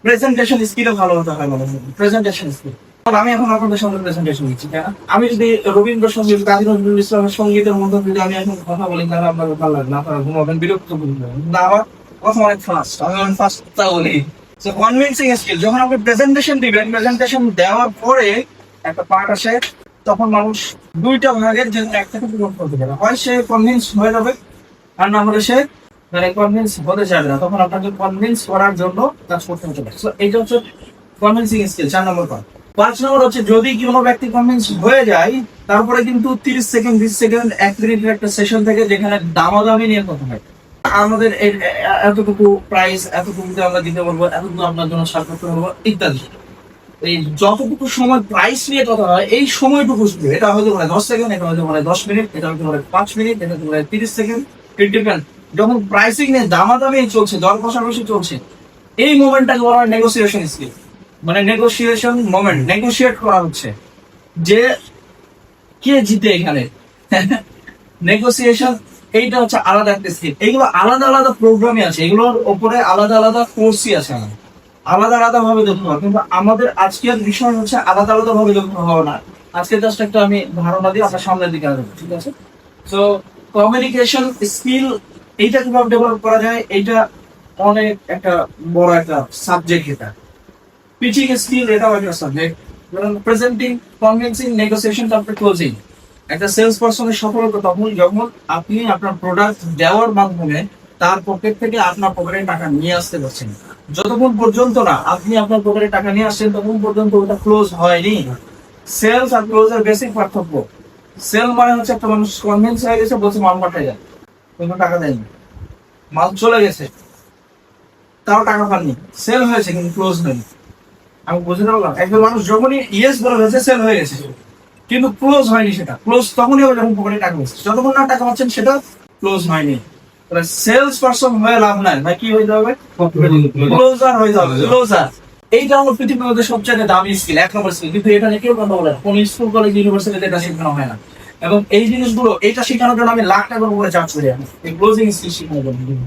Presentation স্কিলও ভালো হতে হয় মনে হয়, প্রেজেন্টেশন স্কিল। আমি এখন আপনাদের সঙ্গে প্রেজেন্টেশন দিচ্ছি, তাই না? আমি যদি রবীন্দ্রসঙ্গীত, কাজী নজরুল ইসলামের সঙ্গীতের মধ্যে যদি আমি এখন কথা বলি, তাহলে আপনাদের ভালো লাগবে না, আপনারা ঘুমাবেন, বিরক্ত করবেন। না, আমার কথা অনেক ফাস্ট, আমি অনেক ফাস্ট তা বলি। তো কনভিন্সিং স্কিল, যখন আপনি প্রেজেন্টেশন দিবেন, প্রেজেন্টেশন দেওয়ার পরে একটা পার্ট আসে, তখন মানুষ দুইটা ভাগের যে একটা কিন্তু করতে পারে, হয় সে কনভিন্স হয়ে যাবে, আর না হলে সে মানে কনভিন্স হতে চাইবে না। তখন আপনাকে কনভিন্স করার জন্য কাজ করতে হতে পারে। এইটা হচ্ছে কনভিন্সিং স্কিল, 4 নম্বর পয়েন্ট। 5 নম্বর হচ্ছে, যদি কোনো ব্যক্তি কনভিন্স হয়ে যায়, তারপরে কিন্তু 30 সেকেন্ড, 20 সেকেন্ড, 1 মিনিটের একটা সেশন থেকে, যেখানে দামাদামি নিয়ে কথা হয়। আমাদের এতটুকু প্রাইস, এতটুকুতে আমরা দিতে পারবো, এতটুকু আপনার জন্য ছাড় করতে পারবো, ইত্যাদি। এই যতটুকু সময় প্রাইস নিয়ে কথা হয়, এই সময়টুকু শুধু, এটা হতে পারে 10 সেকেন্ড, এটা হতে পারে 10 মিনিট, এটা হতে পারে 5 মিনিট, এটা হতে পারে 30 সেকেন্ড, ইট ডিপেন্ড। যখন প্রাইসিং নিয়ে দামাদামি চলছে, দর কষাকষি চলছে, এই মোমেন্টটাকে বলা হয় নেগোসিয়েশন স্কিল। মানে নেগোসিয়েশন মোমেন্ট, নেগোসিয়েট করা হচ্ছে যে কে জিতে এখানে। নেগোসিয়েশন, এইটা হচ্ছে আলাদা একটা স্কিল। এইগুলো আলাদা আলাদা প্রোগ্রামই আছে, এগুলোর উপরে আলাদা আলাদা কোর্সই আছে, আলাদা আলাদা ভাবে দক্ষ হওয়া। কিন্তু আমাদের আজকের বিষয় হচ্ছে আলাদা আলাদা ভাবে দক্ষ হওয়া না। আজকে জাস্ট একটা আমি ধারণা দিয়ে আপনার সামনের দিকে আসবো, ঠিক আছে? তো কমিউনিকেশন স্কিল, এইটা কিভাবে ডেভেলপ করা যায়, এইটা অনেক একটা বড় একটা সাবজেক্ট। এটা পিচিং স্কিল, এটাও একটা সাবজেক্ট। প্রেজেন্টিং, কনভিন্সিং, নেগোসিয়েশন, তারপরে ক্লোজিং। একটা সেলস পারসনের সফলতা তখন যখন আপনি আপনার প্রোডাক্ট দেওয়ার মাধ্যমে তার পকেট থেকে আপনার পকেটে টাকা নিয়ে আসতে পারছেন। যতক্ষণ পর্যন্ত না আপনি আপনার পকেটে টাকা নিয়ে আসছেন, ততক্ষণ পর্যন্ত ওটা ক্লোজ হয়নি। সেলস আর ক্লোজের বেসিক পার্থক্য, সেল মানে হচ্ছে একটা মানুষ কনভিন্স হয়ে গেছে, বলছে মাল পাঠাই যায়, কিন্তু টাকা দেয়নি, মাল চলে গেছে, তাও টাকা পাননি, সেল হয়েছে কিন্তু ক্লোজ হয়নি। আমি বুঝতে পারলাম, একজন মানুষ যখনই ইয়েস বলে হয়েছে, সেল হয়ে গেছে, কিন্তু ক্লোজ হয়নি। সেটা ক্লোজ তখনই হবে যখন পকেটে টাকা হচ্ছে। যতক্ষণ না টাকা পাচ্ছেন, সেটা ক্লোজ হয়নি। সেলস পারসন হয়ে লাভ নাই ভাই, কি হইতে হবে? ক্লোজার হইতে হবে, ক্লোজার। এইটা আমার পৃথিবীর মধ্যে সবচেয়ে দামি স্কিল, 1 নম্বর স্কিল। কিন্তু এটা নিয়ে কেউ কথা বলে না, কোন স্কুল, কলেজ, ইউনিভার্সিটিতে এটা শেখানো হয় না। এবং এই জিনিসগুলো, এইটা শেখানোর জন্য আমি লাখ টাকার উপরে চার্জ করি, আমি এই ক্লোজিং স্কিল শেখানোর জন্য।